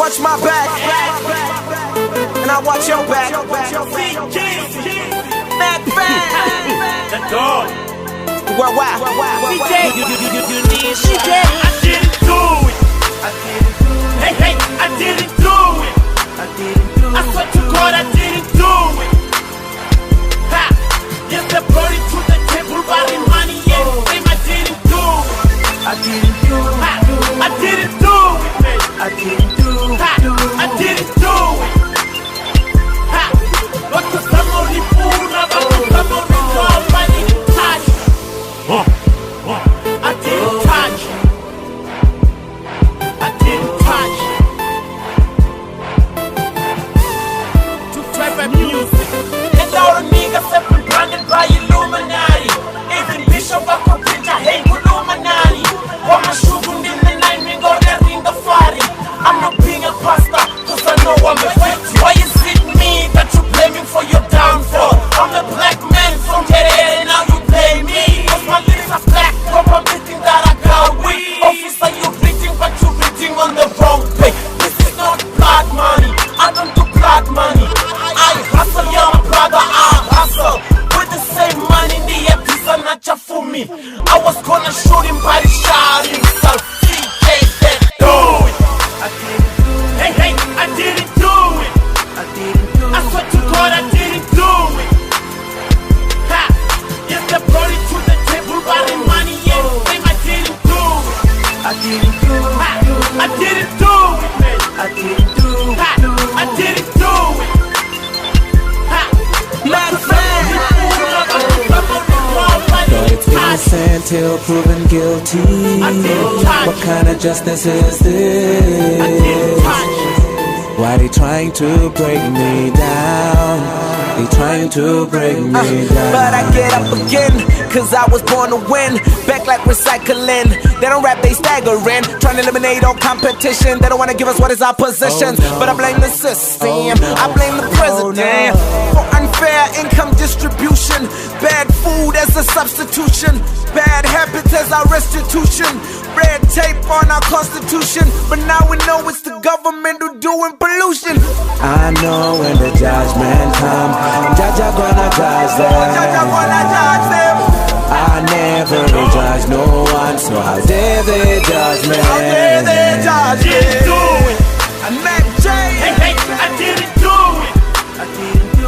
Watch my back, and I watch your back. Mad fan. The dog. Worldwide. CJ. I didn't do it. Hey, I didn't do it. I swear to God, I didn't do it. Ha! Yes, they brought it to the table, buying money, and claim I didn't do it. I didn't do it. Ha! I didn't do it, man. I didn't do it. Ha! I didn't do it. Ha! What the somebody fool, but somebody called my touch. I didn't touch. I didn't touch. To private music. And all the niggas have been branded by Illuminati. Even Bishop of Computer hate Illuminati. What my sugar in the night, me go there in the party. I'm not being a pastor, cause I know I'm a victim. Why is it me that you blaming for your downfall? I'm a black man from Jerry and now you blame me. Cause my lips are black, but I'm thinking that I got weed. Officer, you reading, but you reading on the wrong page. This is not blood money, I don't do blood money. I hustle, yeah, my brother, I hustle. With the same money in the episode, not just for me. I was gonna shoot him, but he shot himself. CJ said, do it. Hey, I didn't do it. I swear to God, I didn't do it. Ha! Yes, they brought it to the table, buying money, and claim I didn't do it. I didn't do it. Ha! I didn't do it, man. I didn't do it. Ha! I didn't do it. Ha! Mad fan. But it's innocent till proven guilty. What kind of justice is this? Why they trying to break me down? They trying to break me down. But I get up again, cause I was born to win. Back like recycling. They don't rap, they staggering. Trying to eliminate all competition. They don't wanna give us what is our positions. But I blame the system, I blame the president for unfair income distribution. Bad food as a substitution. Bad habits as our restitution. Red tape on our constitution. But now we know it's the government who doing pollution. I know when the judgment come, Judge gonna judge them. I never judge no one, so how dare they judge me? How dare they judge me? Didn't do it. I met Jay. Hey, I didn't do it.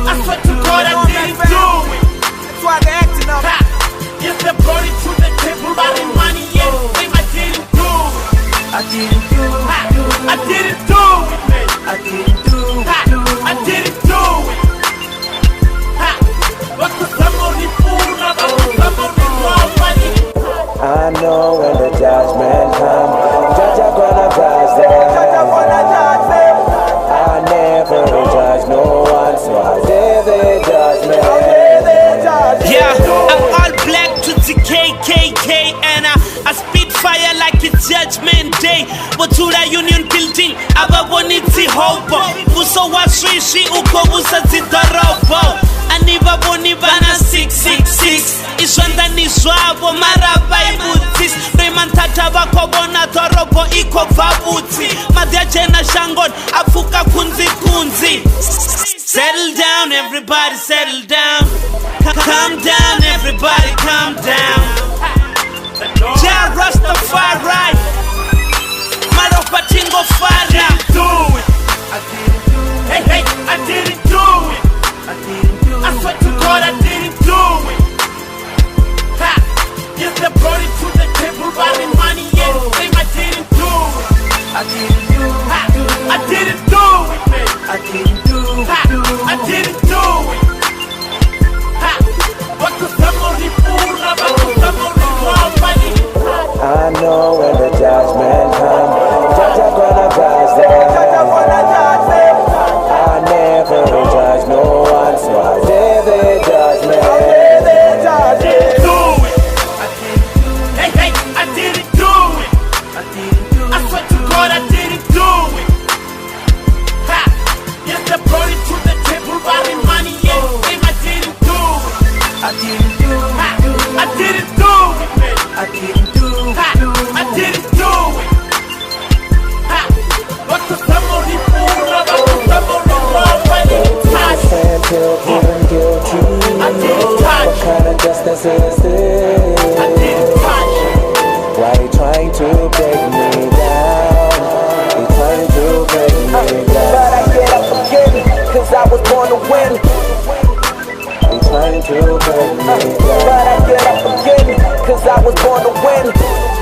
I swear to God, I didn't do it. That's why they're acting up. Ha! Yes, they brought it to the table, buying money, and claim I didn't do it. I didn't do it. Ha! I didn't do it, man. I didn't do it. Ha! I didn't do it. Ha! What the somebody fool, but somebody called money. I know when the judgment come, Judge gonna judge them. I never judge no one, so how dare they judge me? Yeah, I'm all black to the KKK, and I spit fire like it's Judgment Day. Botula Union Building, ababoni hobo. Buso wa swishi uko busa zidorobo. Aniba boni bana 666. Iswanda ni swabo maraba ibutis. Remantata bako bona dorobo iko vabuti. Madya jena shangon afuka kunzi kunzi. Settle down, everybody settle down. Calm down, everybody calm down. Jah Rastafari, Maropa Tingo Fara. Do it. Hey, I didn't do it. I swear to God, I didn't do it. Ha! Yes, they brought it to the table, buying money, and claim I didn't do it. I didn't do it. Ha! I didn't do it, man. I didn't do it. Ha! I didn't do it. Ha! What the somebody fool, but somebody called money. I know when the judgment come, Judge gonna judge them. I never judge no one, so how dare they judge me? Do it. Hey, I didn't do it. I swear to God, I didn't do it. Ha! Yes, they brought it to the table, buying money, and claim I didn't do it. I didn't do it. Ha! I didn't do it, man. I didn't do it. Ha! I didn't do it. trying to break me down. But I get up again, cause I was born to win.